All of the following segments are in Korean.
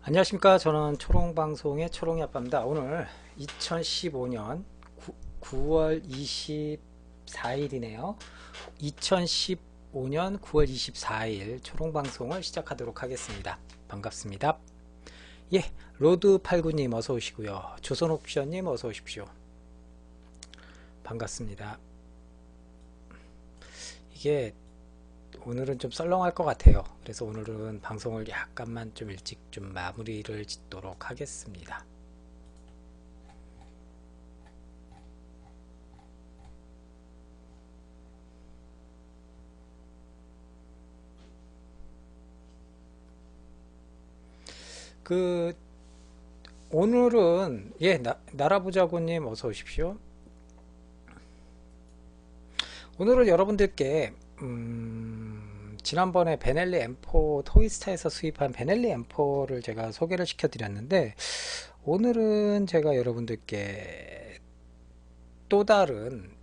안녕하십니까. 저는 초롱방송의 초롱이 아빠입니다. 오늘 2015년 9월 24일이네요. 2015년 9월 24일 초롱방송을 시작하도록 하겠습니다. 반갑습니다. 예, 로드89님 어서 오시고요. 조선옵션님 어서 오십시오. 반갑습니다. 이게 오늘은 좀 썰렁할 것 같아요. 그래서 오늘은 방송을 약간만 좀 일찍 좀 마무리를 짓도록 하겠습니다. 오늘은 나라보자고님 어서 오십시오. 오늘은 여러분들께 지난번에 베넬리 M4 토이스타에서 수입한 베넬리 M4를 제가 소개를 시켜드렸는데, 오늘은 제가 여러분들께 또 다른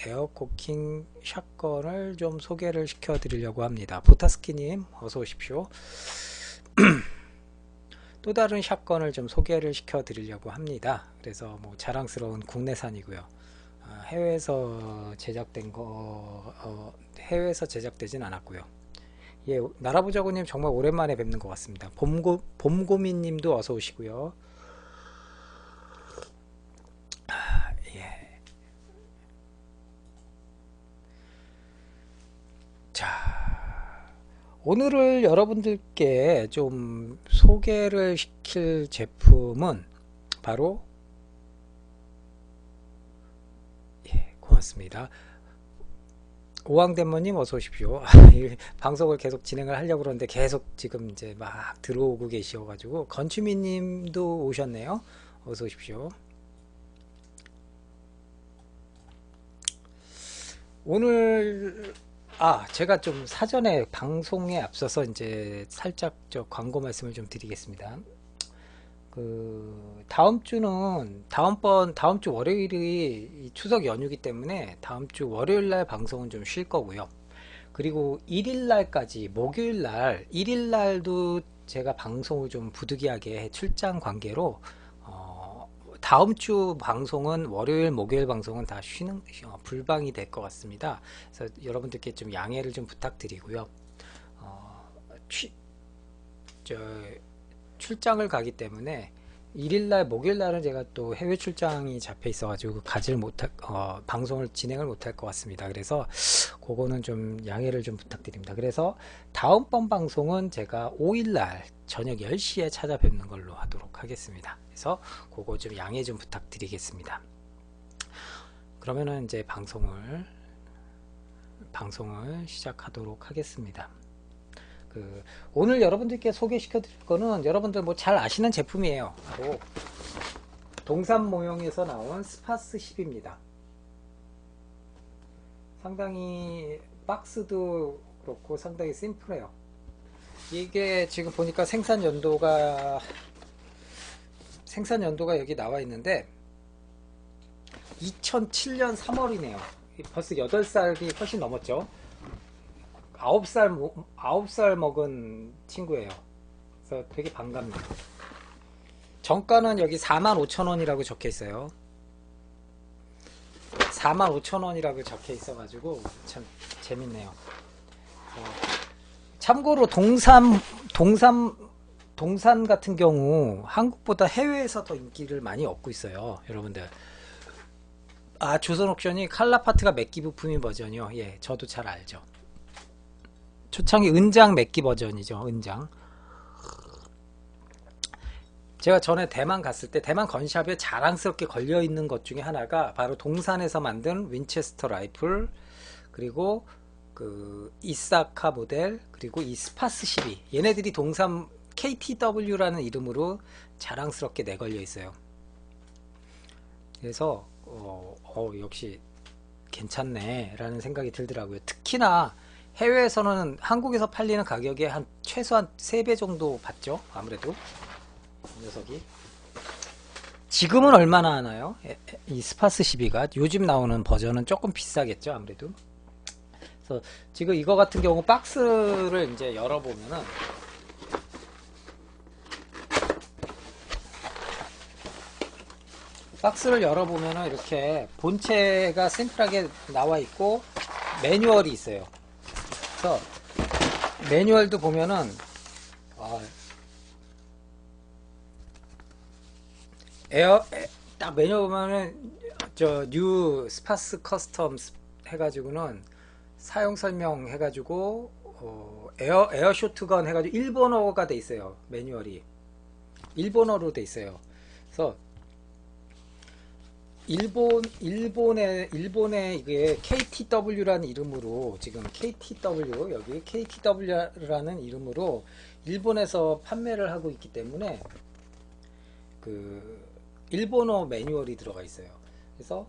에어코킹 샷건을 좀 소개를 시켜드리려고 합니다. 보타스키님 어서 오십시오. 또 다른 샷건을 좀 소개를 시켜드리려고 합니다. 그래서 뭐 자랑스러운 국내산이고요. 해외에서 제작된 해외에서 제작되진 않았고요. 예, 나라보자고님 정말 오랜만에 뵙는 것 같습니다. 봄고민님도 어서 오시고요. 예. 자, 오늘을 여러분들께 좀 소개를 시킬 제품은 바로, 예, 고맙습니다. 오왕대모님 어서 오십시오. 방송을 계속 진행을 하려고 그러는데 계속 지금 이제 막 들어오고 계셔가지고, 건추미님도 오셨네요. 어서 오십시오. 오늘 제가 좀 사전에 방송에 앞서서 이제 살짝 저 광고 말씀을 좀 드리겠습니다. 다음 주 월요일이 추석 연휴기 때문에 다음 주 월요일 날 방송은 좀 쉴 거고요. 그리고 1일 날까지, 목요일 날, 1일 날도 제가 방송을 좀 부득이하게 출장 관계로, 다음 주 방송은 월요일, 목요일 방송은 다 불방이 될 것 같습니다. 그래서 여러분들께 좀 양해를 좀 부탁드리고요. 어, 저, 출장을 가기 때문에 1일날 목요일날은 제가 또 해외 출장이 잡혀 있어가지고 방송을 진행을 못할 것 같습니다. 그래서 그거는 좀 양해를 좀 부탁드립니다. 그래서 다음번 방송은 제가 5일날 저녁 10시에 찾아뵙는 걸로 하도록 하겠습니다. 그래서 그거 좀 양해 좀 부탁드리겠습니다. 그러면은 이제 방송을 시작하도록 하겠습니다. 오늘 여러분들께 소개시켜 드릴 거는 여러분들 뭐 잘 아시는 제품이에요. 바로 동산 모형에서 나온 스파스 10입니다. 상당히 박스도 그렇고 상당히 심플해요. 이게 지금 보니까 생산 연도가 여기 나와 있는데 2007년 3월이네요. 벌써 8살이 훨씬 넘었죠. 9살 먹은 친구예요. 그래서 되게 반갑네요. 정가는 여기 45,000원이라고 적혀 있어요. 45,000원이라고 적혀 있어가지고 참 재밌네요. 참고로 동산 같은 경우 한국보다 해외에서 더 인기를 많이 얻고 있어요. 여러분들. 조선옥션이 칼라파트가 맥기 부품인 버전이요. 예, 저도 잘 알죠. 초창기 은장 맥기 버전이죠. 은장. 제가 전에 대만 갔을 때 대만 건샵에 자랑스럽게 걸려있는 것 중에 하나가 바로 동산에서 만든 윈체스터 라이플, 그리고 그 이사카 모델, 그리고 이 스파스 12, 얘네들이 동산 KTW라는 이름으로 자랑스럽게 내걸려 있어요. 그래서 역시 괜찮네 라는 생각이 들더라고요. 특히나 해외에서는 한국에서 팔리는 가격에 최소한 3배 정도 받죠. 아무래도 이 녀석이 지금은 얼마나 하나요? 이 스파스 12가 요즘 나오는 버전은 조금 비싸겠죠. 아무래도. 그래서 지금 이거 같은 경우 박스를 이제 열어보면은 박스를 열어보면은 이렇게 본체가 심플하게 나와 있고 매뉴얼이 있어요. 그래서 매뉴얼도 보면은 딱 매뉴얼 보면은 저 뉴 스파스 커스텀 해가지고는 사용 설명 해가지고 에어 쇼트건 해가지고 일본어가 돼 있어요. 매뉴얼이 일본어로 돼 있어요. 그래서 일본의 이게 KTW라는 이름으로 지금 KTW 여기 KTW라는 이름으로 일본에서 판매를 하고 있기 때문에 그 일본어 매뉴얼이 들어가 있어요. 그래서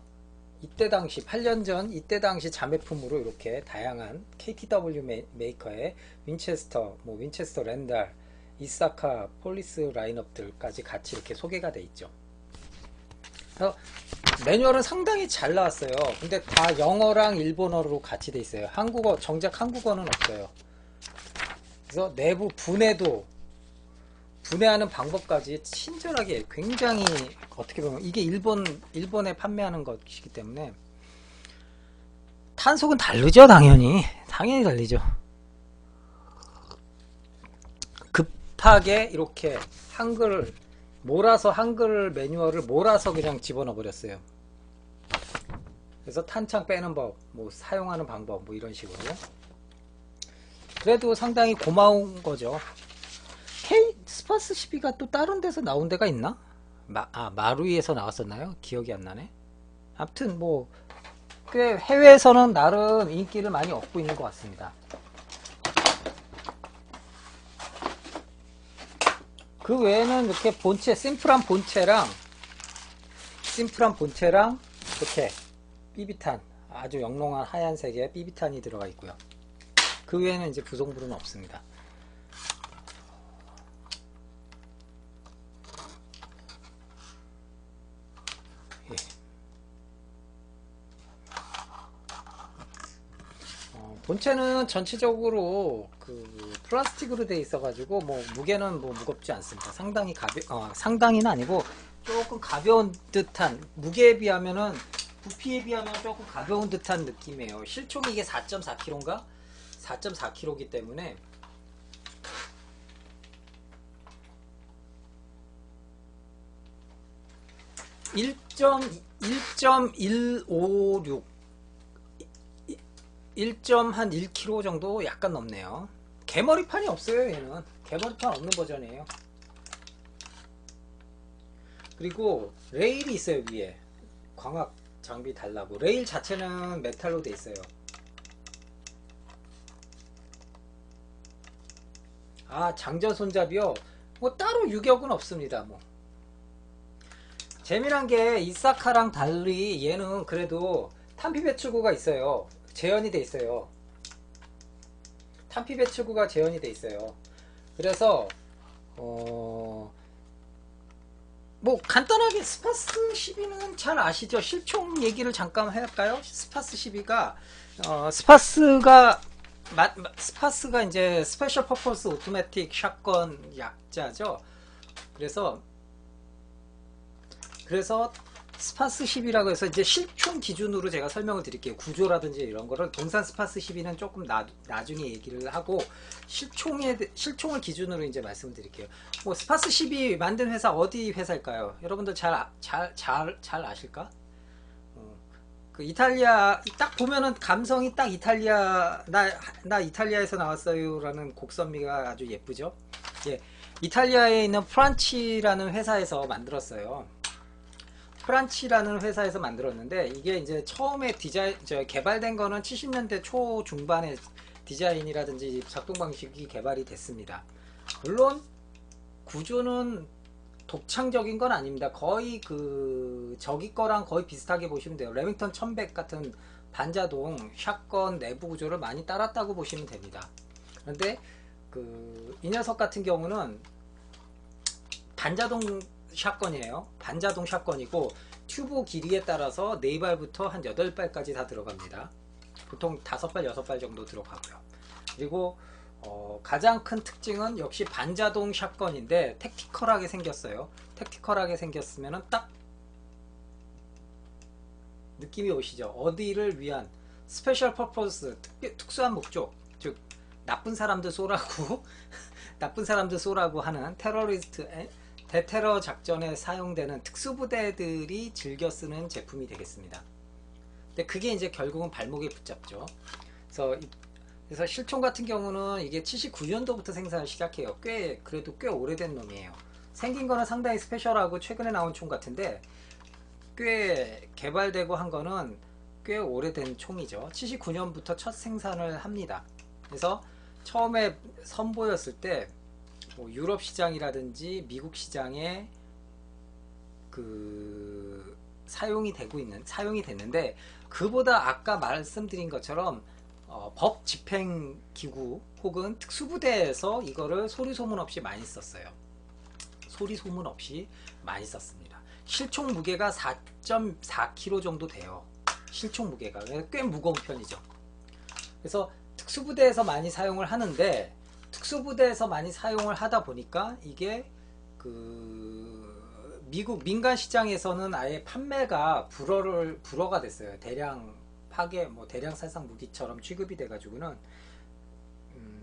이때 당시 8년 전 이때 당시 자매품으로 이렇게 다양한 KTW 메이커의 윈체스터, 뭐 윈체스터 렌달, 이사카 폴리스 라인업들까지 같이 이렇게 소개가 돼 있죠. 그래서 매뉴얼은 상당히 잘 나왔어요. 근데 다 영어랑 일본어로 같이 돼 있어요. 한국어, 정작 한국어는 없어요. 그래서 내부 분해하는 방법까지 친절하게 굉장히 어떻게 보면 이게 일본에 판매하는 것이기 때문에 탄속은 다르죠. 당연히 다르죠. 급하게 이렇게 한글 매뉴얼을 몰아서 그냥 집어넣어 버렸어요. 그래서 탄창 빼는 법, 뭐 사용하는 방법, 뭐 이런 식으로. 그래도 상당히 고마운 거죠. 스파스 12가 또 다른 데서 나온 데가 있나? 마루이에서 나왔었나요? 기억이 안 나네. 아무튼 뭐 꽤 해외에서는 나름 인기를 많이 얻고 있는 것 같습니다. 그 외에는 이렇게 심플한 본체랑 이렇게 삐비탄, 아주 영롱한 하얀색의 삐비탄이 들어가 있고요. 그 외에는 이제 부속물은 없습니다. 예. 본체는 전체적으로 그 플라스틱으로 되어 있어가지고 뭐 무게는 뭐 무겁지 않습니다. 상당히는 아니고 조금 가벼운 듯한, 무게에 비하면은 부피에 비하면 조금 가벼운 듯한 느낌이에요. 실총이 이게 4.4kg인가? 4.4kg이기 때문에 (1.156) 1.1kg 정도 약간 넘네요. 개머리판이 없어요. 얘는 개머리판 없는 버전이에요. 그리고 레일이 있어요. 위에 광학 장비 달라고. 레일 자체는 메탈로 돼 있어요. 장전 손잡이요? 뭐 따로 유격은 없습니다. 뭐 재미난 게 이사카랑 달리 얘는 그래도 탄피 배출구가 있어요. 재현이 돼 있어요. 탄피 배출구가 재현이 돼 있어요. 그래서 뭐 간단하게 스파스 12는 잘 아시죠? 실총 얘기를 잠깐 할까요? 스파스 12가 스파스가 이제 스페셜 퍼포스 오토매틱 샷건 약자죠. 그래서 스파스 10이라고 해서 이제 실총 기준으로 제가 설명을 드릴게요. 구조라든지 이런 거를 동산 스파스 12는 조금 나중에 얘기를 하고 실총을 기준으로 이제 말씀을 드릴게요. 뭐 스파스 12 만든 회사 어디 회사일까요? 여러분들 잘 아실까? 그 이탈리아 딱 보면은 감성이 딱 이탈리아 나 이탈리아에서 나왔어요라는 곡선미가 아주 예쁘죠? 예, 이탈리아에 있는 프란치라는 회사에서 만들었어요. 프란치라는 회사에서 만들었는데 이게 이제 처음에 개발된 거는 70년대 초 중반에 디자인이라든지 작동 방식이 개발이 됐습니다. 물론 구조는 독창적인 건 아닙니다. 거의 저기 거랑 거의 비슷하게 보시면 돼요. 레밍턴 1100 같은 반자동 샷건 내부 구조를 많이 따랐다고 보시면 됩니다. 그런데 이 녀석 같은 경우는 반자동 샷건이에요. 반자동 샷건이고 튜브 길이에 따라서 4발부터 한 8발까지 다 들어갑니다. 보통 5발, 6발 정도 들어가고요. 그리고 가장 큰 특징은 역시 반자동 샷건인데 택티컬하게 생겼어요. 택티컬하게 생겼으면은 딱 느낌이 오시죠? 어디를 위한 스페셜 퍼포스, 특수한 목적, 즉 나쁜 사람들 쏘라고 나쁜 사람들 쏘라고 하는 테러리스트 대테러 작전에 사용되는 특수부대들이 즐겨 쓰는 제품이 되겠습니다. 근데 그게 이제 결국은 발목에 붙잡죠. 그래서 실총 같은 경우는 이게 79년도부터 생산을 시작해요. 그래도 꽤 오래된 놈이에요. 생긴 거는 상당히 스페셜하고 최근에 나온 총 같은데, 꽤 개발되고 한 거는 꽤 오래된 총이죠. 79년부터 첫 생산을 합니다. 그래서 처음에 선보였을 때 뭐 유럽 시장이라든지 미국 시장에 사용이 됐는데, 그보다 아까 말씀드린 것처럼 법 집행기구 혹은 특수부대에서 이거를 소리 소문 없이 많이 썼어요. 소리 소문 없이 많이 썼습니다. 실총 무게가 4.4kg 정도 돼요. 실총 무게가 꽤 무거운 편이죠. 그래서 특수부대에서 많이 사용을 하는데, 특수부대에서 많이 사용을 하다 보니까 이게 미국 민간 시장에서는 아예 판매가 불어가 됐어요. 대량 파괴, 대량 살상 무기처럼 취급이 돼가지고는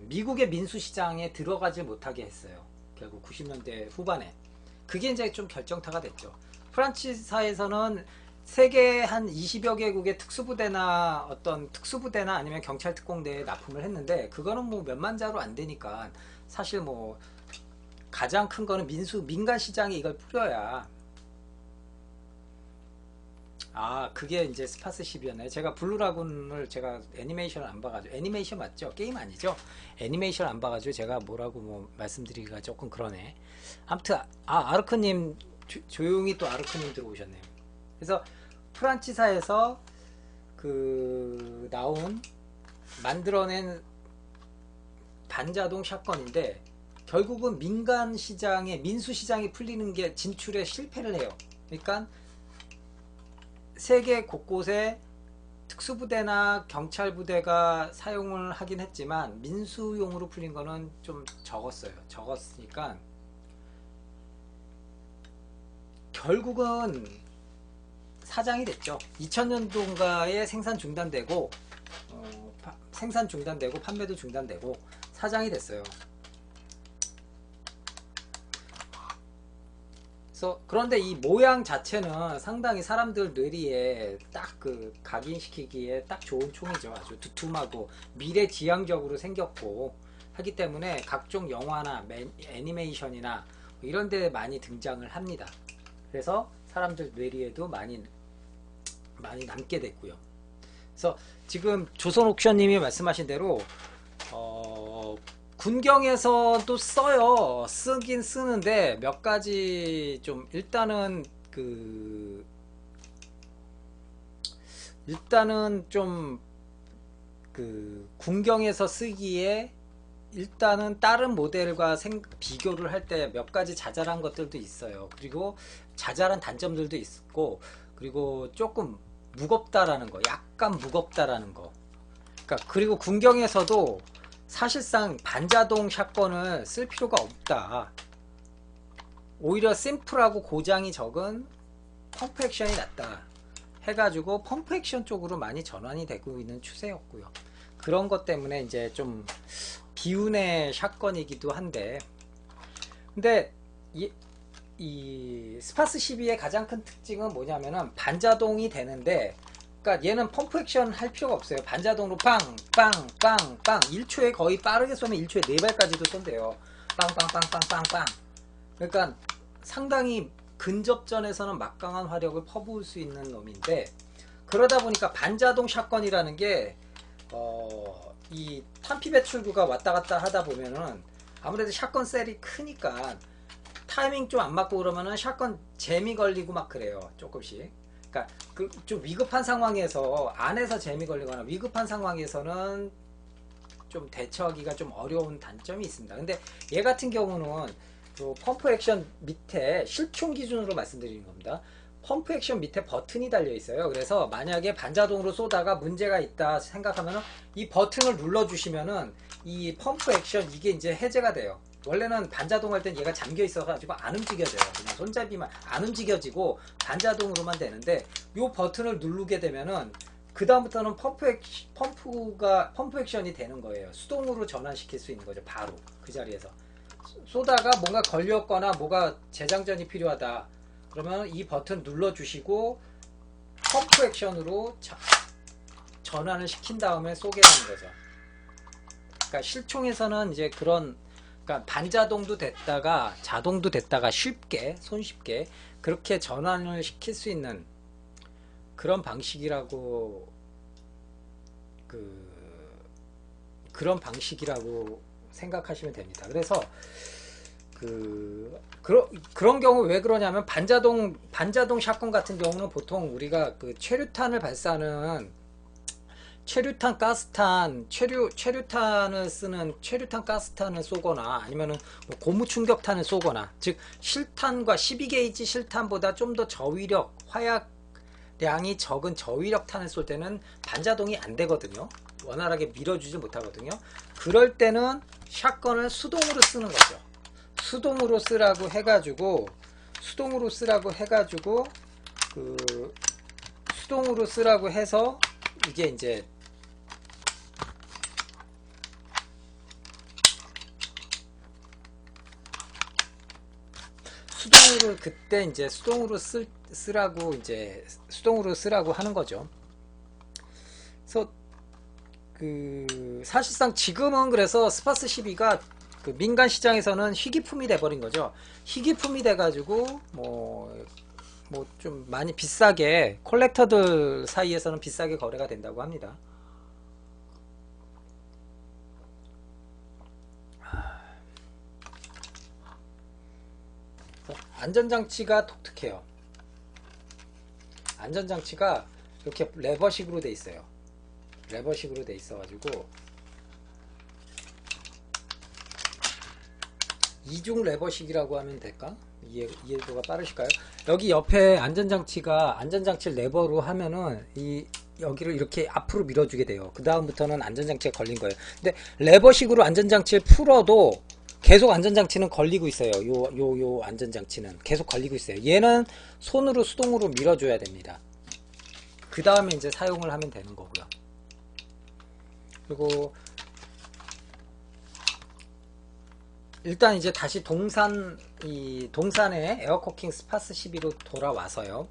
미국의 민수 시장에 들어가지 못하게 했어요. 결국 90년대 후반에 그게 이제 좀 결정타가 됐죠. 프란치사에서는 세계 한 20여 개국의 특수부대나 아니면 경찰 특공대에 납품을 했는데, 그거는 뭐 몇만 자루 안 되니까 사실 뭐 가장 큰 거는 민간 시장에 이걸 뿌려야. 그게 이제 스파스 10이었나요? 제가 블루라군을 제가 애니메이션을 안 봐가지고, 애니메이션 맞죠? 게임 아니죠? 애니메이션을 안 봐가지고 제가 뭐라고 말씀드리기가 조금 그러네. 아무튼 아르크님 조용히 또 아르크님 들어오셨네요. 그래서 프란치사에서 만들어낸 반자동 샷건인데, 결국은 민간 시장에 민수 시장이 풀리는 게 진출에 실패를 해요. 그러니까 세계 곳곳에 특수부대나 경찰부대가 사용을 하긴 했지만 민수용으로 풀린 거는 좀 적었으니까 결국은 사장이 됐죠. 2000년도인가에 생산 중단되고 판매도 중단되고 사장이 됐어요. 그런데 이 모양 자체는 상당히 사람들 뇌리에 딱 각인시키기에 딱 좋은 총이죠. 아주 두툼하고 미래지향적으로 생겼고 하기 때문에 각종 영화나 애니메이션이나 이런 데 많이 등장을 합니다. 그래서 사람들 뇌리에도 많이 남게 됐고요. 그래서 지금 조선옥션님이 말씀하신 대로 군경에서도 써요. 쓰긴 쓰는데 몇 가지 좀 일단은 좀 군경에서 쓰기에 일단은 다른 모델과 비교를 할 때 몇 가지 자잘한 것들도 있어요. 그리고 자잘한 단점들도 있고, 그리고 조금 무겁다라는 거, 약간 무겁다라는 거. 그리고 군경에서도 사실상 반자동 샷건을 쓸 필요가 없다. 오히려 심플하고 고장이 적은 펌프 액션이 낫다 해가지고 펌프 액션 쪽으로 많이 전환이 되고 있는 추세였고요. 그런 것 때문에 이제 좀 비운의 샷건이기도 한데, 근데 이 스파스 12의 가장 큰 특징은 뭐냐면은 반자동이 되는데, 그러니까 얘는 펌프 액션 할 필요가 없어요. 반자동으로 빵빵빵빵 1초에 거의 빠르게 쏘면 1초에 4발까지도 쏜대요. 빵빵빵빵빵빵. 그러니까 상당히 근접전에서는 막강한 화력을 퍼부을 수 있는 놈인데, 그러다 보니까 반자동 샷건이라는 게 이 탄피 배출구가 왔다 갔다 하다 보면은 아무래도 샷건 셀이 크니까 타이밍 좀 안 맞고 그러면은 샷건 잼이 걸리고 막 그래요. 조금씩. 그러니까 좀 위급한 상황에서, 안에서 잼이 걸리거나 위급한 상황에서는 좀 대처하기가 좀 어려운 단점이 있습니다. 근데 얘 같은 경우는 펌프 액션 밑에, 실총 기준으로 말씀드리는 겁니다. 펌프 액션 밑에 버튼이 달려 있어요. 그래서 만약에 반자동으로 쏘다가 문제가 있다 생각하면은 이 버튼을 눌러 주시면은 이 펌프 액션 이게 이제 해제가 돼요. 원래는 반자동 할 땐 얘가 잠겨 있어 가지고 안 움직여져요. 그냥 손잡이만 안 움직여지고 반자동으로만 되는데 요 버튼을 누르게 되면은 그 다음부터는 펌프 액션이 되는 거예요. 수동으로 전환시킬 수 있는 거죠. 바로 그 자리에서 쏘다가 뭔가 걸렸거나 뭐가 재장전이 필요하다 그러면 이 버튼 눌러주시고 펌프 액션으로 전환을 시킨 다음에 쏘게 되는 거죠. 그러니까 실총에서는 이제 그런 그러니까 반자동도 됐다가 자동도 됐다가 쉽게 손쉽게 그렇게 전환을 시킬 수 있는 그런 방식이라고 그런 방식이라고 생각하시면 됩니다. 그래서 그런 경우 왜 그러냐면 반자동 샷건 같은 경우는 보통 우리가 그 최루탄을 발사하는 최루탄 가스탄 최루탄을 쓰는 최루탄 가스탄을 쏘거나 아니면은 뭐 고무 충격탄을 쏘거나 즉 실탄과 12게이지 실탄보다 좀 더 저위력 화약량이 적은 저위력 탄을 쏠 때는 반자동이 안 되거든요. 원활하게 밀어주지 못하거든요. 그럴 때는 샷건을 수동으로 쓰는 거죠. 수동으로 쓰라고 해가지고 수동으로 쓰라고 해서 이게 이제 그때 이제 수동으로 쓰라고 하는 거죠. 그래서 사실상 지금은 그래서 스파스 12가 그 민간 시장에서는 희귀품이 돼버린 거죠. 희귀품이 돼가지고 뭐 좀 많이 비싸게 콜렉터들 사이에서는 비싸게 거래가 된다고 합니다. 안전장치가 독특해요. 안전장치가 이렇게 레버식으로 돼 있어요. 레버식으로 돼 있어가지고 이중 레버식이라고 하면 될까? 이해도가 빠르실까요? 여기 옆에 안전장치를 레버로 하면은 여기를 이렇게 앞으로 밀어주게 돼요. 그 다음부터는 안전장치가 걸린 거예요. 근데 레버식으로 안전장치를 풀어도 계속 안전장치는 걸리고 있어요. 요 안전장치는 계속 걸리고 있어요. 얘는 손으로 수동으로 밀어줘야 됩니다. 그 다음에 이제 사용을 하면 되는 거고요. 그리고 일단 이제 다시 동산의 에어코킹 스파스 12로 돌아와서요.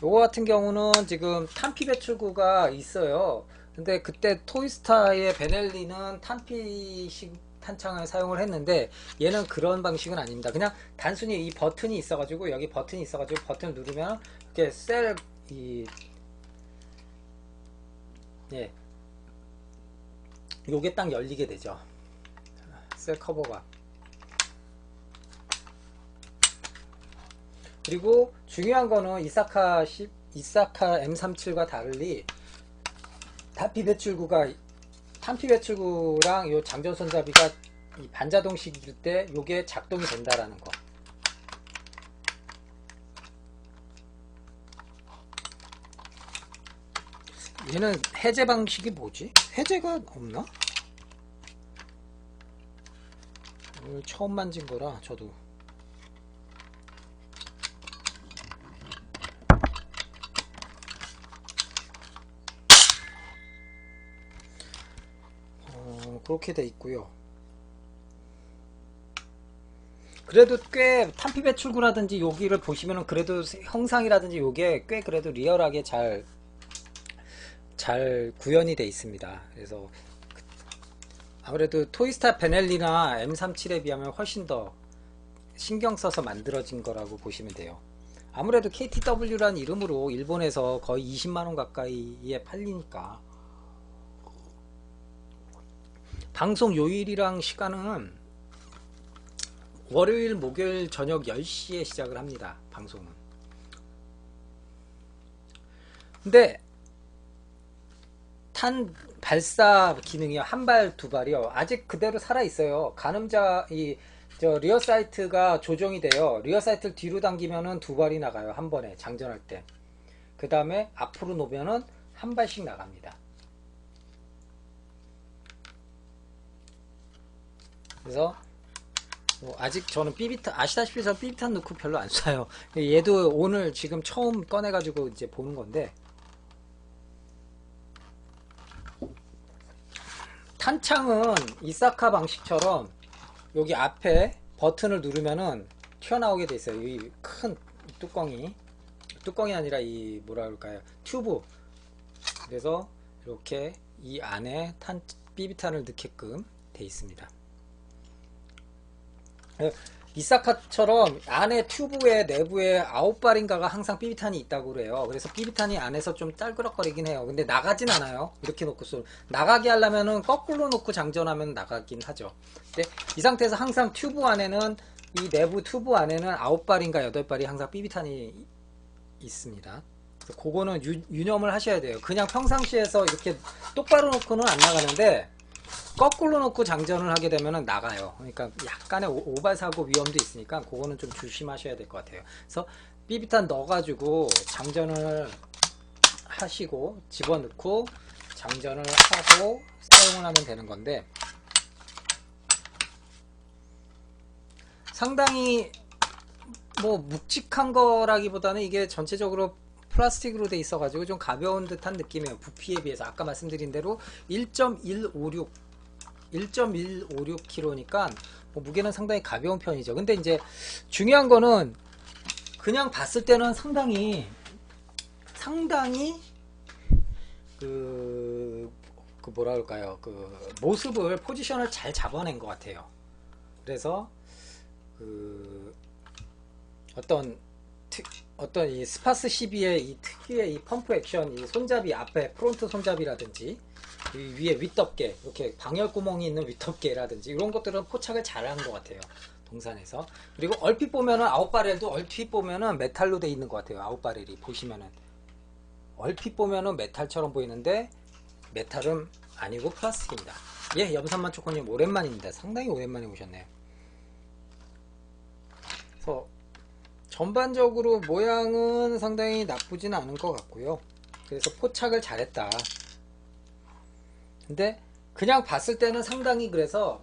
요거 같은 경우는 지금 탄피 배출구가 있어요. 근데 그때 토이스타의 베넬리는 탄피식 탄창을 사용을 했는데 얘는 그런 방식은 아닙니다. 그냥 단순히 이 버튼이 있어가지고 여기 버튼이 있어가지고 버튼을 누르면 이렇게 요게 딱 열리게 되죠. 셀 커버가. 그리고 중요한 거는 이사카 M37과 달리 탄피 배출구랑 요 장전 손잡이가 이 반자동식일 때 요게 작동이 된다라는 거. 얘는 해제 방식이 뭐지? 해제가 없나? 오늘 처음 만진 거라 저도. 그렇게 돼 있고요. 그래도 꽤 탄피 배출구라든지 여기를 보시면은 그래도 형상이라든지 요게 꽤 그래도 리얼하게 잘 구현이 돼 있습니다. 그래서 아무래도 토이스타 베넬리나 M37에 비하면 훨씬 더 신경 써서 만들어진 거라고 보시면 돼요. 아무래도 KTW란 이름으로 일본에서 거의 20만원 가까이에 팔리니까. 방송 요일이랑 시간은 월요일 목요일 저녁 10시에 시작을 합니다. 방송은. 근데 탄 발사 기능이요, 한 발 두 발이요, 아직 그대로 살아 있어요. 가늠자 리어 사이트가 조정이 돼요. 리어 사이트를 뒤로 당기면은 두 발이 나가요, 한 번에 장전할 때. 그 다음에 앞으로 놓으면은 한 발씩 나갑니다. 그래서 뭐 아직 저는 삐비탄, 아시다시피 저 삐비탄 넣고 별로 안 쏴요. 얘도 오늘 지금 처음 꺼내가지고 이제 보는 건데, 탄창은 이사카 방식처럼 여기 앞에 버튼을 누르면은 튀어나오게 돼 있어요. 이 큰 뚜껑이 아니라 이 뭐라 그럴까요? 튜브. 그래서 이렇게 이 안에 삐비탄을 넣게끔 돼 있습니다. 이사카처럼 안에 튜브의 내부에 9발인가가 항상 삐비탄이 있다고 그래요. 그래서 삐비탄이 안에서 좀 딸그럭거리긴 해요. 근데 나가진 않아요. 이렇게 놓고 나가게 하려면은 거꾸로 놓고 장전하면 나가긴 하죠. 근데 이 상태에서 항상 튜브 안에는, 이 내부 튜브 안에는 9발인가 8발이 항상 삐비탄이 있습니다. 그거는 유념을 하셔야 돼요. 그냥 평상시에서 이렇게 똑바로 놓고는 안 나가는데, 거꾸로 놓고 장전을 하게 되면 나가요. 그러니까 약간의 오발 사고 위험도 있으니까 그거는 좀 조심하셔야 될 것 같아요. 그래서 삐비탄 넣어가지고 장전을 하시고 집어넣고 장전을 하고 사용을 하면 되는 건데, 상당히 뭐 묵직한 거라기보다는 이게 전체적으로 플라스틱으로 돼 있어가지고 좀 가벼운 듯한 느낌이에요. 부피에 비해서 아까 말씀드린 대로 1.156kg니까 뭐 무게는 상당히 가벼운 편이죠. 근데 이제 중요한 거는 그냥 봤을 때는 상당히 그 뭐라 그럴까요? 그 모습을, 포지션을 잘 잡아낸 것 같아요. 그래서 그 어떤 이 스파스 12의 이 특유의 이 펌프 액션, 이 손잡이 앞에 프론트 손잡이라든지 이 위에 윗덮개, 이렇게 방열 구멍이 있는 윗덮개라든지 이런 것들은 포착을 잘한 것 같아요. 동산에서. 그리고 얼핏 보면은 아웃바렐도 얼핏 보면은 메탈로 돼 있는 것 같아요. 아웃바렐이 보시면은 얼핏 보면은 메탈처럼 보이는데 메탈은 아니고 플라스틱입니다. 예, 염산만 초코님 오랜만입니다. 상당히 오랜만에 오셨네요. 그래서 전반적으로 모양은 상당히 나쁘진 않은 것 같고요. 그래서 포착을 잘했다. 근데 그냥 봤을 때는 상당히, 그래서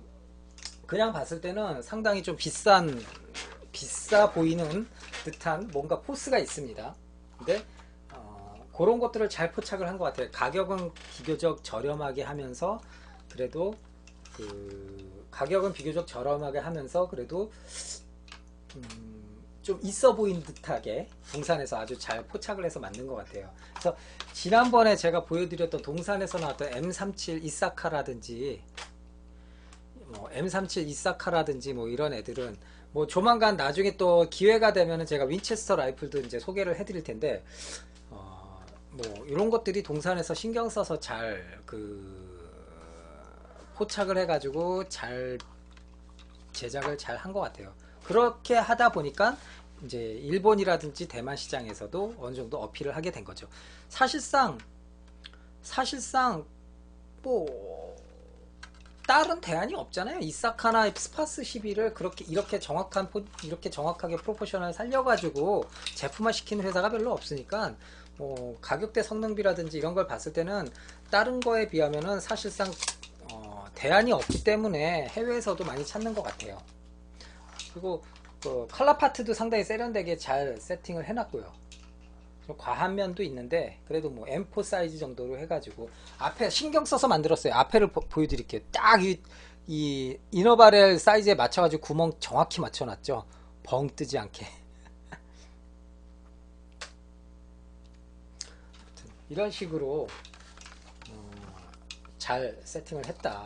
그냥 봤을 때는 상당히 좀 비싸 보이는 듯한 뭔가 포스가 있습니다. 근데 그런 것들을 잘 포착을 한 것 같아요. 가격은 비교적 저렴하게 하면서 그래도 좀 있어 보인 듯하게 동산에서 아주 잘 포착을 해서 만든 것 같아요. 그래서 지난번에 제가 보여드렸던 동산에서 나왔던 M37 이사카라든지 M37 이사카라든지 뭐 이런 애들은 뭐 조만간 나중에 또 기회가 되면은 제가 윈체스터 라이플도 이제 소개를 해드릴 텐데, 뭐 이런 것들이 동산에서 신경 써서 잘 포착을 해가지고 잘 제작을 잘 한 것 같아요. 그렇게 하다 보니까 이제 일본이라든지 대만 시장에서도 어느 정도 어필을 하게 된 거죠. 사실상 뭐 다른 대안이 없잖아요. 이사카나 스파스 12를 이렇게 정확하게 프로포션을 살려가지고 제품화 시키는 회사가 별로 없으니까 뭐 가격대 성능비라든지 이런 걸 봤을 때는 다른 거에 비하면은 사실상 대안이 없기 때문에 해외에서도 많이 찾는 것 같아요. 그리고 컬러 파트도 상당히 세련되게 잘 세팅을 해놨고요. 과한 면도 있는데 그래도 뭐 M4 사이즈 정도로 해가지고 앞에 신경 써서 만들었어요. 앞에를 보여드릴게요. 딱 이 이너바렐 사이즈에 맞춰가지고 구멍 정확히 맞춰놨죠. 벙 뜨지 않게. 이런 식으로 잘 세팅을 했다.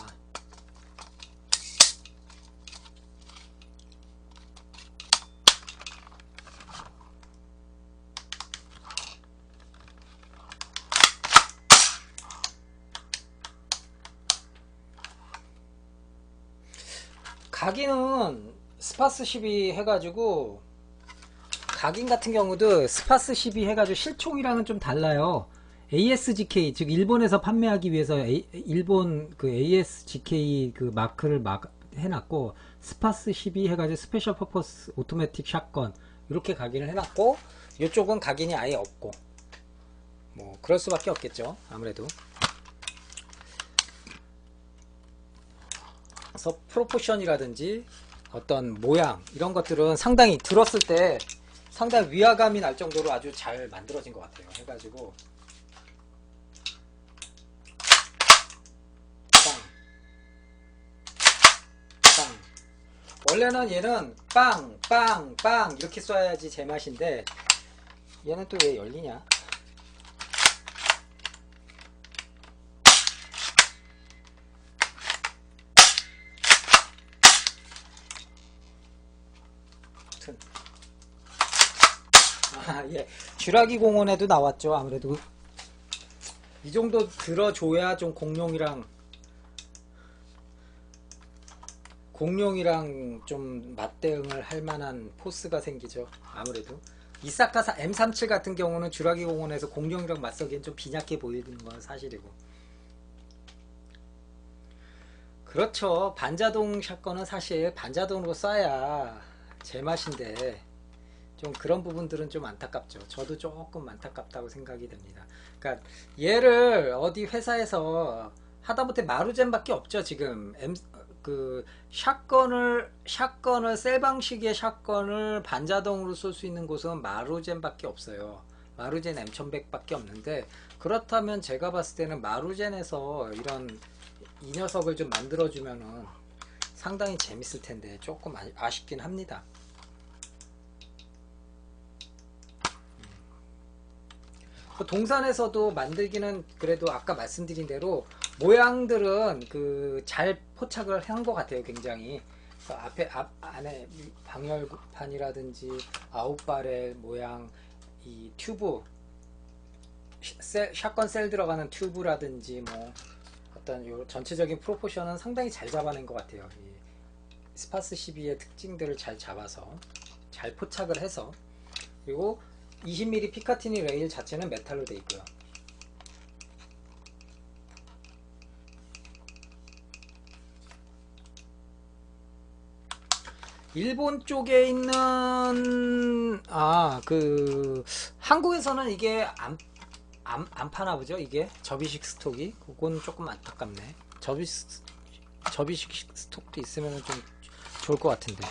각인은 스파스 12 해가지고, 각인 같은 경우도 스파스 12 해가지고 실총이랑은 좀 달라요. ASGK, 즉 일본에서 판매하기 위해서 일본 그 ASGK 그 마크를 해놨고, 스파스 12 해가지고 스페셜 퍼포스 오토매틱 샷건 이렇게 각인을 해놨고, 이쪽은 각인이 아예 없고, 뭐 그럴 수밖에 없겠죠. 아무래도 그래서 프로포션이라든지 어떤 모양 이런 것들은 상당히 들었을 때 상당히 위화감이 날 정도로 아주 잘 만들어진 것 같아요. 해가지고 빵, 빵. 원래는 얘는 빵, 빵, 빵 이렇게 쏴야지 제맛인데 얘는 또 왜 열리냐? 아, 예. 쥐라기 공원에도 나왔죠. 아무래도 이 정도 들어줘야 좀 공룡이랑 좀 맞대응을 할 만한 포스가 생기죠. 아무래도 이사카 M37 같은 경우는 쥐라기 공원에서 공룡이랑 맞서기엔 좀 빈약해 보이는 건 사실이고. 그렇죠. 반자동 샷건은 사실 반자동으로 쏴야 제맛인데 좀 그런 부분들은 좀 안타깝죠. 저도 조금 안타깝다고 생각이 됩니다. 그러니까 얘를 어디 회사에서 하다못해 마루젠밖에 없죠. 지금 그 샷건을 셀 방식의 샷건을 반자동으로 쏠 수 있는 곳은 마루젠밖에 없어요. 마루젠 M1100밖에 없는데, 그렇다면 제가 봤을 때는 마루젠에서 이 녀석을 좀 만들어주면은 상당히 재밌을 텐데 조금 아쉽긴 합니다. 동산에서도 만들기는 그래도 아까 말씀드린 대로 모양들은 잘 포착을 한 것 같아요. 굉장히 안에 방열판이라든지 아웃바렐 모양, 이 튜브 샷건 셀 들어가는 튜브라든지 뭐 어떤 요 전체적인 프로포션은 상당히 잘 잡아낸 것 같아요. 이 스파스 12의 특징들을 잘 잡아서 잘 포착을 해서, 그리고 20mm 피카티니 레일 자체는 메탈로 되어 있고요. 일본 쪽에 있는 한국에서는 이게 안 파나 보죠. 이게 접이식 스톡이 그건 조금 안타깝네. 접이식 스톡도 있으면 좀 좋을 것 같은데.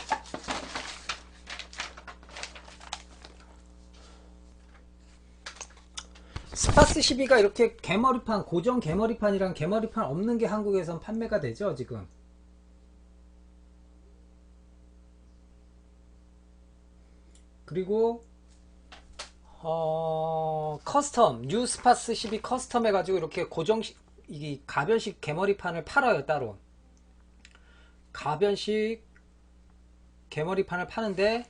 스파스 12가 이렇게 개머리판, 고정 개머리판이랑 개머리판 없는 게 한국에선 판매가 되죠 지금. 그리고 커스텀 뉴 스파스 12 커스텀 해가지고 이렇게 이 가변식 개머리판을 팔아요. 따로 가변식 개머리판을 파는데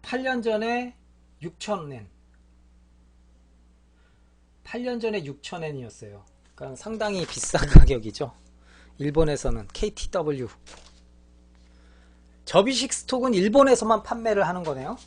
8년 전에 6,000엔 8년 전에 6,000엔이었어요. 그러니까 상당히 비싼 가격이죠. 일본에서는 KTW 접이식 스톡은 일본에서만 판매를 하는 거네요.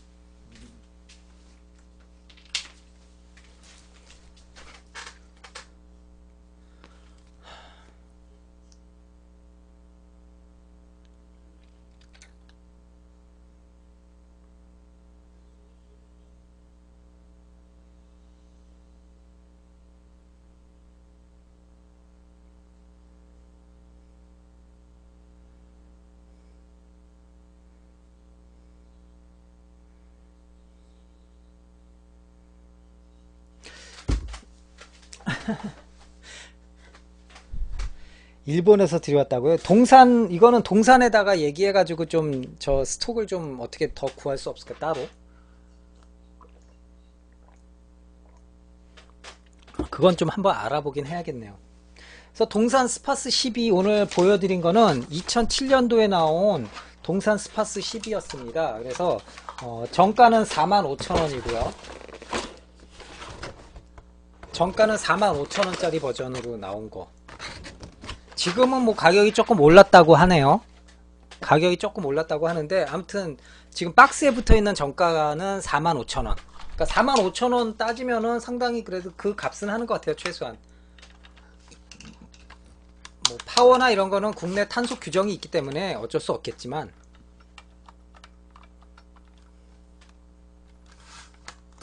일본에서 들여왔다고요? 이거는 동산에다가 얘기해가지고 좀 저 스톡을 좀 어떻게 더 구할 수 없을까 따로? 그건 좀 한번 알아보긴 해야겠네요. 그래서 동산 스파스 12 오늘 보여드린 거는 2007년도에 나온 동산 스파스 10이었습니다. 그래서 정가는 45,000원이고요. 정가는 45,000원짜리 버전으로 나온 거. 지금은 뭐 가격이 조금 올랐다고 하네요. 가격이 조금 올랐다고 하는데, 아무튼 지금 박스에 붙어있는 정가는 45,000원. 그러니까 45,000원 따지면은 상당히 그래도 그 값은 하는 것 같아요. 최소한 뭐 파워나 이런 거는 국내 탄소 규정이 있기 때문에 어쩔 수 없겠지만,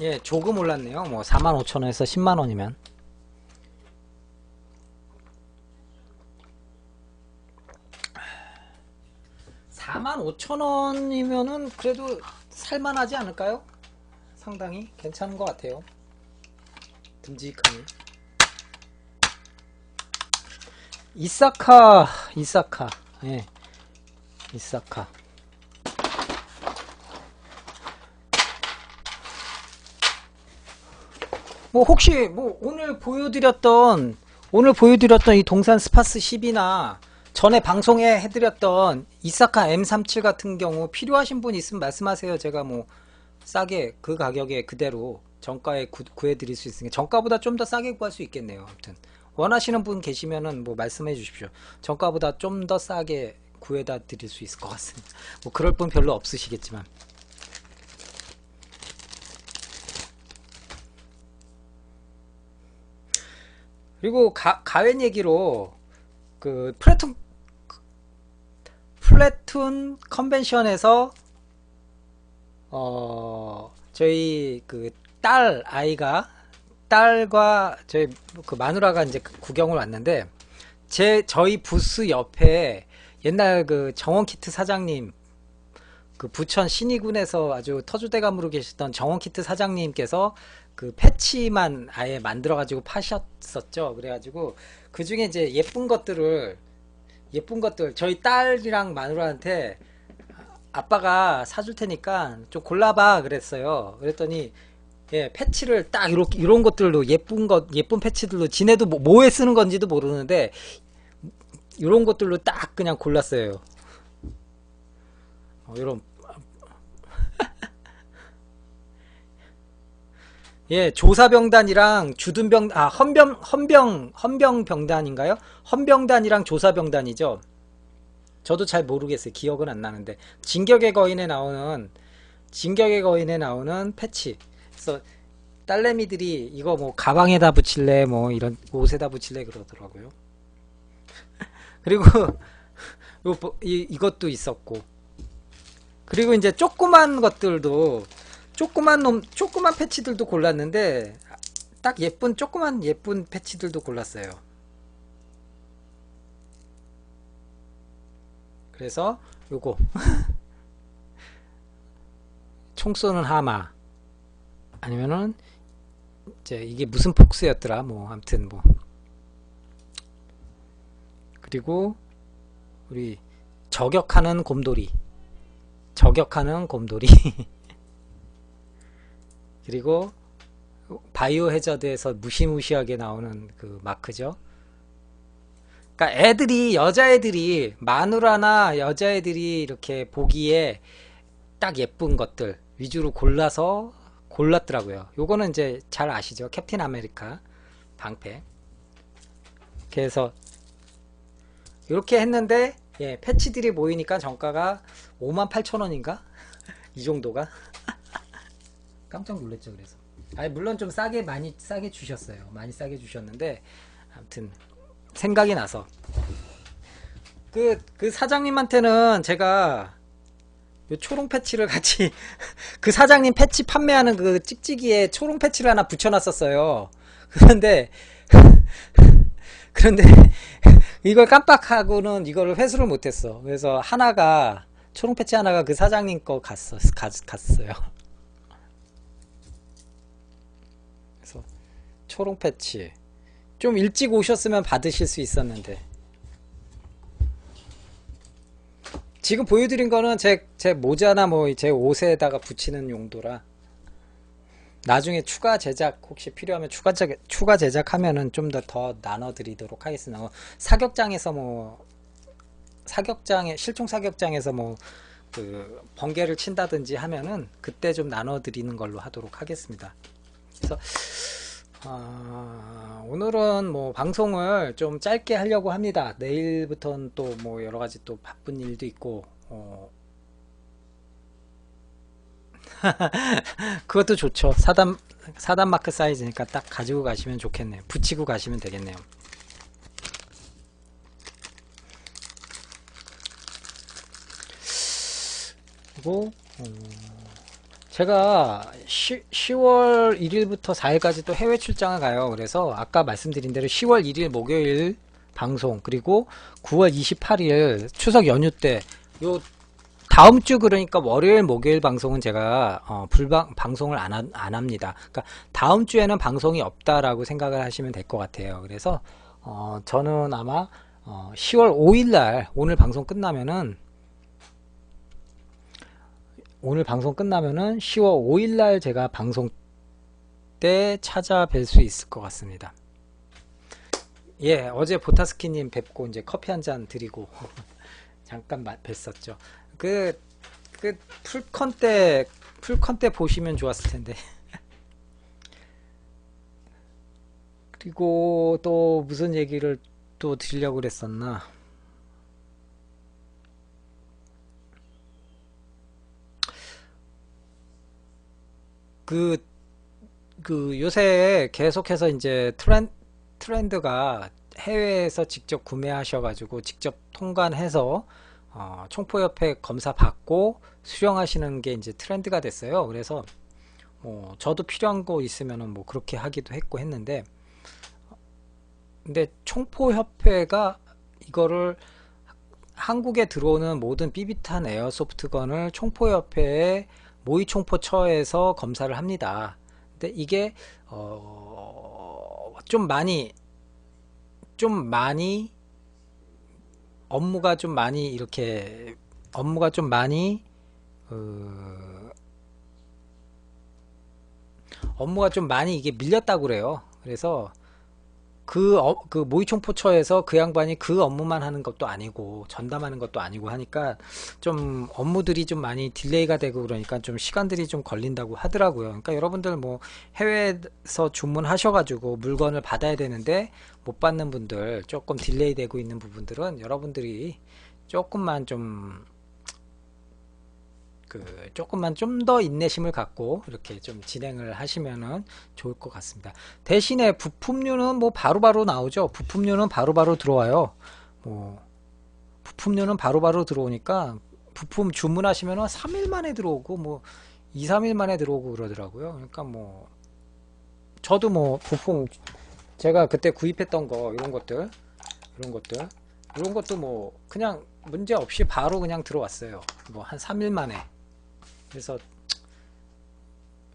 예, 조금 올랐네요. 뭐 45,000원에서 10만원이면. 45,000원이면은 그래도 살만하지 않을까요? 상당히 괜찮은 것 같아요. 듬직하니. 이사카, 예, 이사카. 뭐 혹시 뭐 오늘 보여드렸던 이 동산 스파스 10이나 전에 방송에 해드렸던 이사카 M37 같은 경우 필요하신 분 있으면 말씀하세요. 제가 뭐 싸게 그 가격에 그대로 정가에 구해드릴 수 있으니까 정가보다 좀 더 싸게 구할 수 있겠네요. 아무튼 원하시는 분 계시면은 뭐 말씀해 주십시오. 정가보다 좀 더 싸게 구해다 드릴 수 있을 것 같습니다. 뭐 그럴 분 별로 없으시겠지만. 그리고 가웬 얘기로 그 플래툰 컨벤션에서 저희 그 딸과 저희 그 마누라가 이제 구경을 왔는데 저희 부스 옆에 옛날 그 정원키트 사장님, 그 부천 신의군에서 아주 터줏대감으로 계셨던 정원키트 사장님께서 그 패치만 아예 만들어 가지고 파셨었죠. 그래가지고 그 중에 이제 예쁜 것들 저희 딸이랑 마누라한테 아빠가 사줄 테니까 좀 골라봐 그랬어요. 그랬더니 예, 패치를 딱 이런 것들로 예쁜 패치들로 지네도 뭐에 쓰는 건지도 모르는데 이런 것들로 딱 그냥 골랐어요. 이런 예, 조사병단이랑 헌병병단인가요? 헌병단이랑 조사병단이죠. 저도 잘 모르겠어요. 기억은 안 나는데 진격의 거인에 나오는 패치. 그래서 딸내미들이 이거 뭐 가방에다 붙일래, 뭐 이런 옷에다 붙일래 그러더라고요. 그리고 이것도 있었고, 그리고 이제 조그만 패치들도 골랐는데 딱 조그만 예쁜 패치들도 골랐어요. 그래서 요거 총 쏘는 하마, 아니면은 이제 이게 무슨 폭스였더라, 뭐 아무튼 뭐. 그리고 우리 저격하는 곰돌이 그리고 바이오 해저드에서 무시무시하게 나오는 그 마크죠. 그러니까 여자애들이 마누라나 여자애들이 이렇게 보기에 딱 예쁜 것들 위주로 골랐더라고요. 요거는 이제 잘 아시죠? 캡틴 아메리카 방패. 그래서 이렇게 했는데 예, 패치들이 모이니까 정가가 58,000원인가? 이 정도가 깜짝 놀랐죠. 그래서 아니 물론 좀 많이 싸게 주셨어요. 많이 싸게 주셨는데 아무튼 생각이 나서 그 사장님한테는 제가 요 초롱 패치를 같이 그 사장님 패치 판매하는 그 찍찍이에 초롱 패치를 하나 붙여놨었어요. 그런데 이걸 깜빡하고는 이거를 회수를 못했어. 그래서 초롱 패치 하나가 그 사장님 거 갔어요. 그래서 초롱 패치 좀 일찍 오셨으면 받으실 수 있었는데, 지금 보여드린 거는 제 모자나 뭐 제 옷에다가 붙이는 용도라, 나중에 추가 제작 혹시 필요하면 추가 제작하면은 좀 더 나눠드리도록 하겠습니다. 실종 사격장에서 뭐 그 번개를 친다든지 하면은 그때 좀 나눠드리는 걸로 하도록 하겠습니다. 그래서 오늘은 뭐 방송을 좀 짧게 하려고 합니다. 내일부터는 또 뭐 여러가지 또 바쁜 일도 있고 그것도 좋죠. 4단 마크 사이즈니까 딱 가지고 가시면 좋겠네요. 붙이고 가시면 되겠네요. 그리고 제가 10월 1일부터 4일까지 또 해외 출장을 가요. 그래서 아까 말씀드린 대로 10월 1일 목요일 방송, 그리고 9월 28일 추석 연휴 때 요 다음 주 그러니까 월요일 목요일 방송은 제가 방송을 안 합니다. 그러니까 다음 주에는 방송이 없다라고 생각을 하시면 될 것 같아요. 그래서 저는 아마 10월 5일 날 오늘 방송 끝나면은 10월 5일 날 제가 방송 때 찾아뵐 수 있을 것 같습니다. 예, 어제 보타스키님 뵙고 이제 커피 한 잔 드리고 잠깐 뵀었죠. 그, 풀컨 때 보시면 좋았을 텐데. 그리고 또 무슨 얘기를 또 드리려고 그랬었나. 그, 요새 계속해서 이제 트렌드가 해외에서 직접 구매하셔가지고 직접 통관해서 총포협회 검사 받고 수령하시는 게 이제 트렌드가 됐어요. 그래서 뭐 저도 필요한 거 있으면은 뭐 그렇게 하기도 했고 했는데, 근데 총포협회가 이거를 한국에 들어오는 모든 삐비탄 에어소프트건을 총포협회의 모의총포처에서 검사를 합니다. 근데 이게 좀 많이 업무가 좀 많이 이렇게 업무가 좀 많이 어, 업무가 좀 많이 이게 밀렸다고 그래요. 그래서 그 모의총포처에서 그 양반이 그 업무만 하는 것도 아니고 전담하는 것도 아니고 하니까 좀 업무들이 좀 많이 딜레이가 되고 그러니까 좀 시간들이 좀 걸린다고 하더라고요. 그러니까 여러분들 뭐 해외에서 주문하셔가지고 물건을 받아야 되는데 못 받는 분들, 조금 딜레이 되고 있는 부분들은 여러분들이 조금만 좀 조금만 좀 더 인내심을 갖고 이렇게 좀 진행을 하시면은 좋을 것 같습니다. 대신에 부품류는 뭐 바로바로 나오죠. 부품류는 바로바로 들어와요. 뭐 부품류는 바로바로 들어오니까 부품 주문하시면은 3일 만에 들어오고 뭐 2, 3일 만에 들어오고 그러더라고요. 그러니까 뭐 저도 뭐 부품 제가 그때 구입했던 거 이런 것도 뭐 그냥 문제 없이 바로 그냥 들어왔어요. 뭐 한 3일 만에. 그래서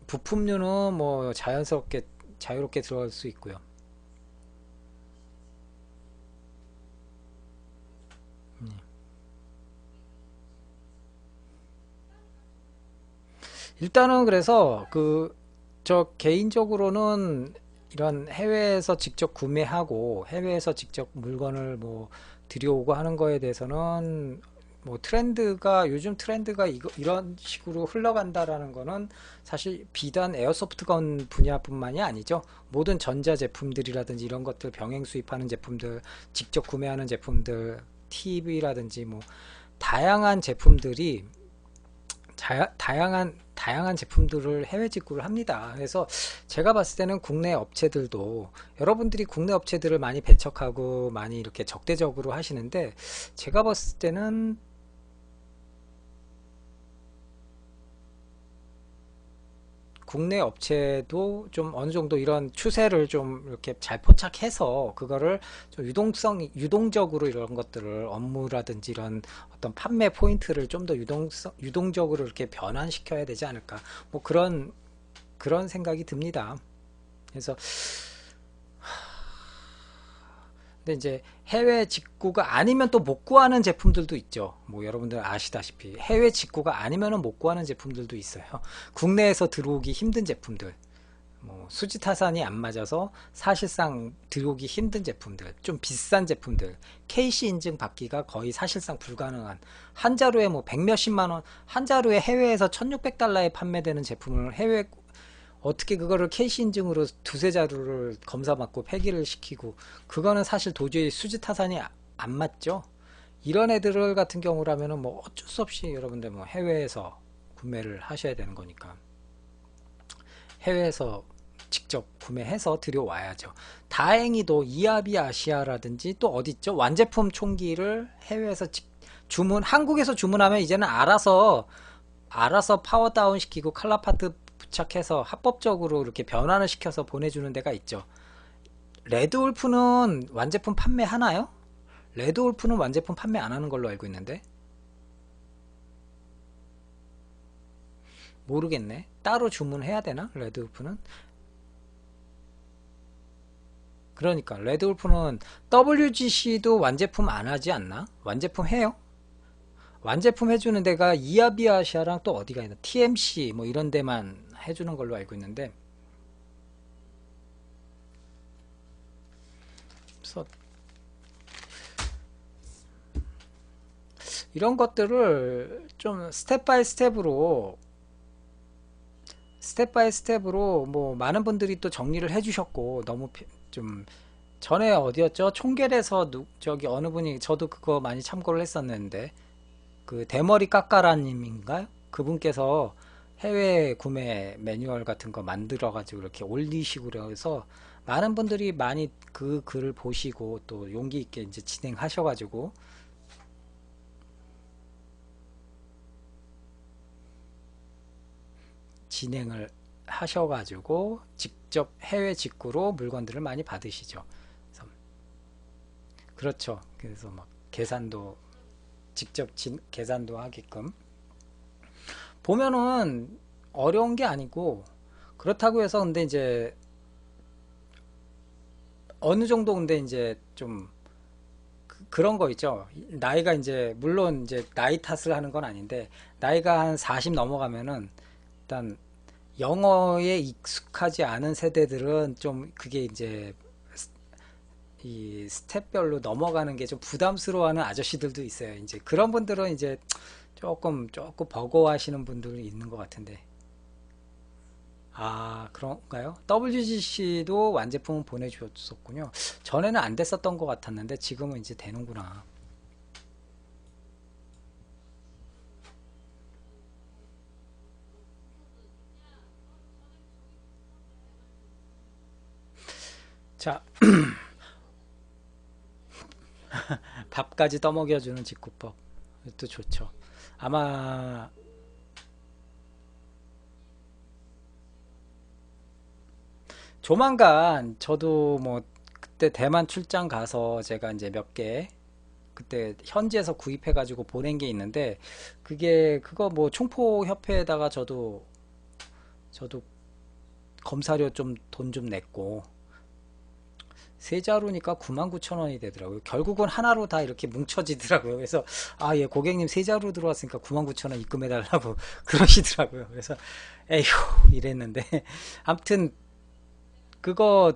부품류는 뭐 자유롭게 들어갈 수 있고요. 일단은 그래서 저 개인적으로는 이런 해외에서 직접 구매하고 해외에서 직접 물건을 뭐 들여오고 하는 거에 대해서는 뭐 요즘 트렌드가 이런 식으로 흘러간다라는 거는 사실 비단 에어소프트건 분야뿐만이 아니죠. 모든 전자 제품들이라든지 이런 것들 병행 수입하는 제품들, 직접 구매하는 제품들, TV라든지 뭐 다양한 제품들이 다양한 제품들을 해외 직구를 합니다. 그래서 제가 봤을 때는 국내 업체들도 여러분들이 국내 업체들을 많이 배척하고 많이 이렇게 적대적으로 하시는데 제가 봤을 때는 국내 업체도 좀 어느 정도 이런 추세를 좀 이렇게 잘 포착해서 그거를 좀 유동적으로 이런 것들을 업무라든지 이런 어떤 판매 포인트를 좀 더 유동적으로 이렇게 변환시켜야 되지 않을까. 뭐 그런 생각이 듭니다. 그래서 근데 이제 해외 직구가 아니면 또 못 구하는 제품들도 있죠. 뭐 여러분들 아시다시피 해외 직구가 아니면은 못 구하는 제품들도 있어요. 국내에서 들어오기 힘든 제품들, 뭐 수지 타산이 안 맞아서 사실상 들어오기 힘든 제품들, 좀 비싼 제품들, KC 인증 받기가 거의 사실상 불가능한 한 자루에 뭐 백 몇십만 원, 한 자루에 해외에서 1,600달러에 판매되는 제품을 어떻게 그거를 KC 인증으로 두세 자루를 검사받고 폐기를 시키고 그거는 사실 도저히 수지 타산이 안 맞죠. 이런 애들 같은 경우라면은 뭐 어쩔 수 없이 여러분들 뭐 해외에서 구매를 하셔야 되는 거니까 해외에서 직접 구매해서 들여와야죠. 다행히도 이아비 아시아라든지 또 어디 있죠? 완제품 총기를 해외에서 한국에서 주문하면 이제는 알아서 파워다운 시키고 칼라파트 부착해서 합법적으로 이렇게 변환을 시켜서 보내주는 데가 있죠. 레드울프는 완제품 판매하나요? 레드울프는 완제품 판매 안 하는 걸로 알고 있는데 모르겠네. 따로 주문해야 되나? 레드울프는? 그러니까 레드울프는 WGC도 완제품 안 하지 않나? 완제품 해요? 완제품 해주는 데가 이아비아시아랑 또 어디가 있나? TMC 뭐 이런 데만 해주는 걸로 알고 있는데, 그래서 이런 것들을 좀 스텝 바이 스텝으로 뭐 많은 분들이 또 정리를 해주셨고, 너무 좀 전에 어디였죠? 총결에서 저기 어느 분이, 저도 그거 많이 참고를 했었는데, 그 대머리 깎아라님인가요? 그분께서 해외 구매 매뉴얼 같은 거 만들어 가지고 이렇게 올리시고 그래서 많은 분들이 많이 그 글을 보시고 또 용기 있게 이제 진행하셔 가지고 진행을 하셔 가지고 직접 해외 직구로 물건들을 많이 받으시죠. 그래서 그렇죠. 그래서 막 계산도 직접 계산도 하게끔 보면은 어려운 게 아니고, 그렇다고 해서 근데 이제 어느 정도 근데 이제 좀 그런 거 있죠. 나이가 이제 물론 이제 나이 탓을 하는 건 아닌데, 나이가 한 40 넘어가면은 일단 영어에 익숙하지 않은 세대들은 좀 그게 이제 이 스텝별로 넘어가는 게 좀 부담스러워하는 아저씨들도 있어요. 이제 그런 분들은 이제 조금 버거워하시는 분들이 있는 것 같은데. 아, 그런가요? WGC도 완제품 보내주셨었군요. 전에는 안 됐었던 것 같았는데 지금은 이제 되는구나. 자, 밥까지 떠먹여주는 직구법. 또 좋죠. 아마 조만간 저도 뭐 그때 대만 출장 가서 제가 이제 몇 개 그때 현지에서 구입해가지고 보낸 게 있는데, 그게 그거 뭐 총포협회에다가 저도 검사료 좀 돈 좀 냈고, 세 자루니까 99,000원이 되더라고요. 결국은 하나로 다 이렇게 뭉쳐지더라고요. 그래서 아, 예, 고객님 세 자루 들어왔으니까 99,000원 입금해 달라고 그러시더라고요. 그래서 에휴 이랬는데 아무튼 그거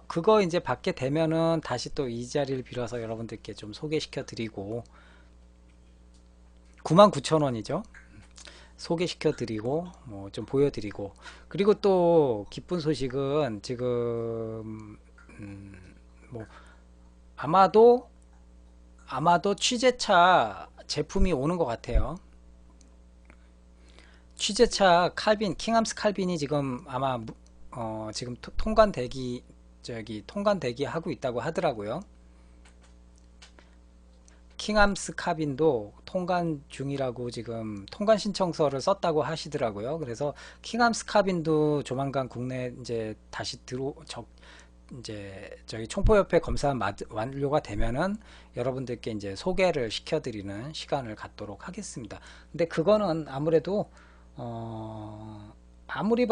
그거 이제 받게 되면은 다시 또 이 자리를 빌어서 여러분들께 좀 소개시켜 드리고, 99,000원이죠. 소개시켜 드리고 뭐 좀 보여 드리고, 그리고 또 기쁜 소식은 지금 뭐 아마도 취재차 제품이 오는 것 같아요. 취재차 칼빈, 킹함스 칼빈이 지금 아마 지금 통관 대기, 저기 통관 대기 하고 있다고 하더라고요. 킹함스 카빈도 통관 중이라고 지금 통관 신청서를 썼다고 하시더라고요. 그래서 킹함스 카빈도 조만간 국내 이제 다시 이제 저희 총포협회 검사 완료가 되면은 여러분들께 이제 소개를 시켜드리는 시간을 갖도록 하겠습니다. 근데 그거는 아무래도 아무리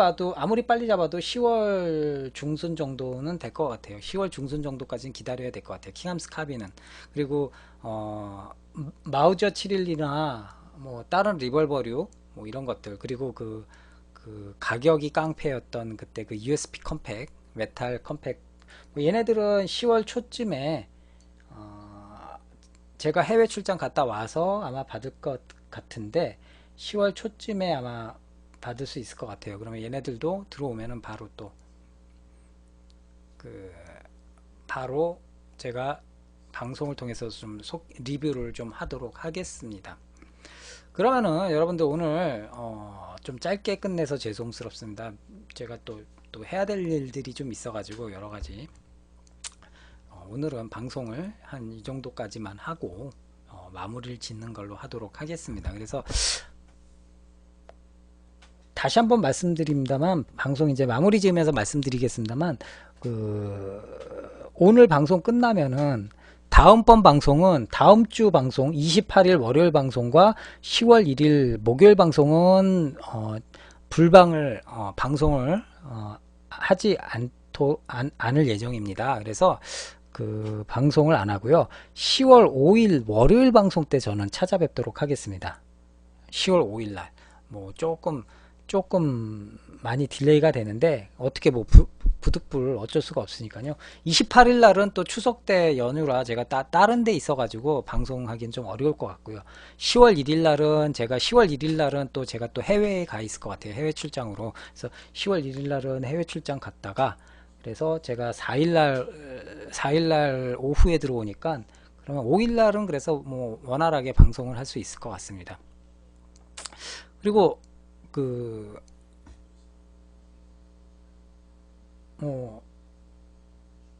빨리 잡아도 10월 중순 정도는 될 것 같아요. 10월 중순 정도까지는 기다려야 될 것 같아요. 킹함스 카비는. 그리고 마우저 712나 뭐 다른 리볼버류 뭐 이런 것들, 그리고 그 가격이 깡패였던 그때 그 USB 컴팩, 메탈 컴팩, 뭐 얘네들은 10월 초쯤에 제가 해외 출장 갔다 와서 아마 받을 것 같은데 10월 초쯤에 아마 받을 수 있을 것 같아요. 그러면 얘네들도 들어오면은 바로 또 그 바로 제가 방송을 통해서 좀 리뷰를 좀 하도록 하겠습니다. 그러면은 여러분들 오늘 좀 짧게 끝내서 죄송스럽습니다. 제가 또 해야 될 일들이 좀 있어가지고 여러 가지 오늘은 방송을 한 이 정도까지만 하고 마무리를 짓는 걸로 하도록 하겠습니다. 그래서 다시 한번 말씀드립니다만, 방송 이제 마무리 지으면서 말씀드리겠습니다만, 오늘 방송 끝나면은 다음번 방송은 다음 주 방송 28일 월요일 방송과 10월 1일 목요일 방송은 불방을 방송을 하지 않을 예정입니다. 그래서 그 방송을 안 하고요. 10월 5일 월요일 방송 때 저는 찾아뵙도록 하겠습니다. 10월 5일 날 뭐 조금 많이 딜레이가 되는데 어떻게 뭐 부득불 어쩔 수가 없으니까요. 28일 날은 또 추석 때 연휴라 제가 다른 데 있어가지고 방송하기는 좀 어려울 것 같고요. 10월 1일 날은 제가 10월 1일 날은 또 제가 또 해외에 가 있을 것 같아요. 해외 출장으로. 그래서 10월 1일 날은 해외 출장 갔다가 그래서 제가 4일날 오후에 들어오니까 그러면 5일날은 그래서 뭐 원활하게 방송을 할 수 있을 것 같습니다. 그리고 뭐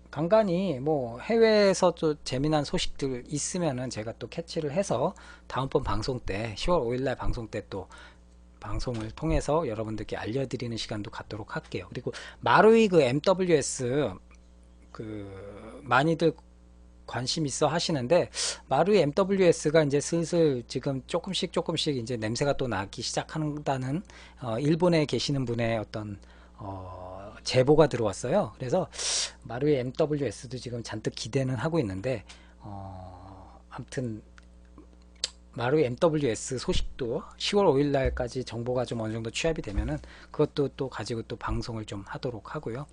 간간히 뭐 해외에서 또 재미난 소식들 있으면은 제가 또 캐치를 해서 다음번 방송 때 10월 5일날 방송 때 또 방송을 통해서 여러분들께 알려드리는 시간도 갖도록 할게요. 그리고 마루이 그 MWS 많이들 관심 있어 하시는데 마루이 MWS가 이제 슬슬 지금 조금씩 이제 냄새가 또 나기 시작한다는 일본에 계시는 분의 어떤 제보가 들어왔어요. 그래서 마루이 MWS도 지금 잔뜩 기대는 하고 있는데 아무튼 마루이 MWS 소식도 10월 5일 날까지 정보가 좀 어느 정도 취합이 되면은 그것도 또 가지고 또 방송을 좀 하도록 하고요.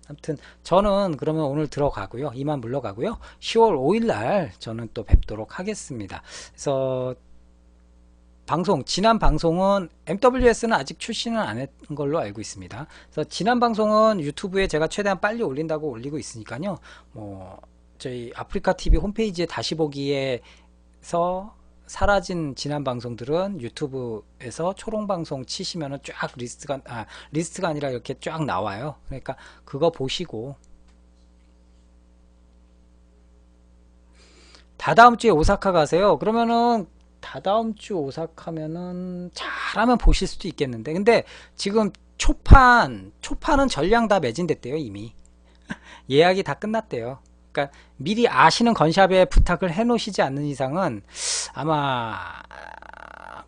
아무튼 저는 그러면 오늘 들어가고요. 이만 물러가고요. 10월 5일 날 저는 또 뵙도록 하겠습니다. 그래서 지난 방송은 MWS는 아직 출시는 안 했던 걸로 알고 있습니다. 그래서 지난 방송은 유튜브에 제가 최대한 빨리 올린다고 올리고 있으니까요. 뭐 저희 아프리카 TV 홈페이지에 다시 보기에서 사라진 지난 방송들은 유튜브에서 초롱 방송 치시면은 쫙 리스트가 아니라 이렇게 쫙 나와요. 그러니까 그거 보시고 다다음 주에 오사카 가세요. 그러면은 다다음 주 오사카면은 잘하면 보실 수도 있겠는데 근데 지금 초판은 전량 다 매진됐대요. 이미 예약이 다 끝났대요. 그러니까 미리 아시는 건샵에 부탁을 해 놓으시지 않는 이상은 아마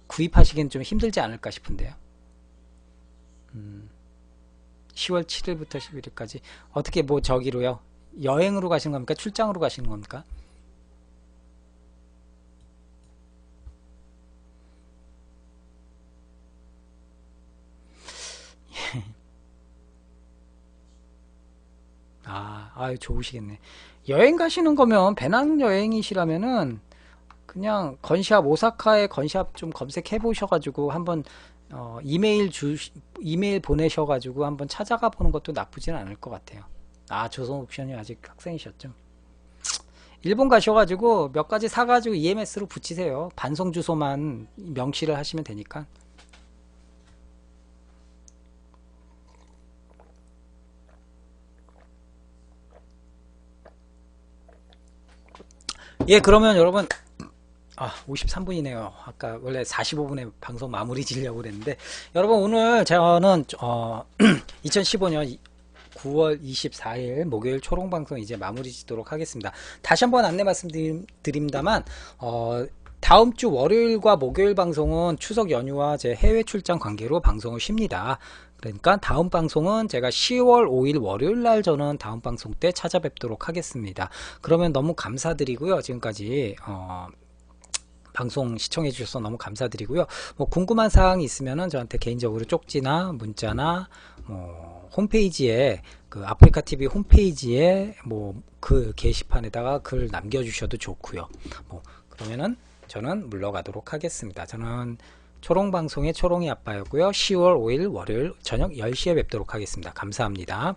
구입하시기는 좀 힘들지 않을까 싶은데요. 10월 7일부터 11일까지 어떻게 뭐 저기로요? 여행으로 가시는 겁니까? 출장으로 가시는 겁니까? 좋으시겠네. 여행 가시는 거면 배낭여행이시라면은 그냥 건샵 오사카에 건샵 좀 검색해 보셔가지고 한번 이메일 보내셔가지고 한번 찾아가 보는 것도 나쁘지는 않을 것 같아요. 조선 옵션이 아직 학생이셨죠. 일본 가셔가지고 몇 가지 사가지고 EMS로 붙이세요. 반송 주소만 명시를 하시면 되니까. 예, 그러면 여러분 53분이네요. 아까 원래 45분에 방송 마무리 지려고 그랬는데 여러분 오늘 저는 2015년 9월 24일 목요일 초롱방송 이제 마무리 짓도록 하겠습니다. 다시 한번 안내 말씀드립니다만 다음 주 월요일과 목요일 방송은 추석 연휴와 제 해외 출장 관계로 방송을 쉽니다. 그러니까 다음 방송은 제가 10월 5일 월요일 날 저는 다음 방송 때 찾아뵙도록 하겠습니다. 그러면 너무 감사드리고요. 지금까지 방송 시청해 주셔서 너무 감사드리고요. 뭐 궁금한 사항이 있으면은 저한테 개인적으로 쪽지나 문자나 뭐 홈페이지에 그 아프리카 TV 홈페이지에 뭐 그 게시판에다가 글 남겨주셔도 좋고요. 뭐 그러면은 저는 물러가도록 하겠습니다. 저는 초롱방송의 초롱이 아빠였고요. 10월 5일 월요일 저녁 10시에 뵙도록 하겠습니다. 감사합니다.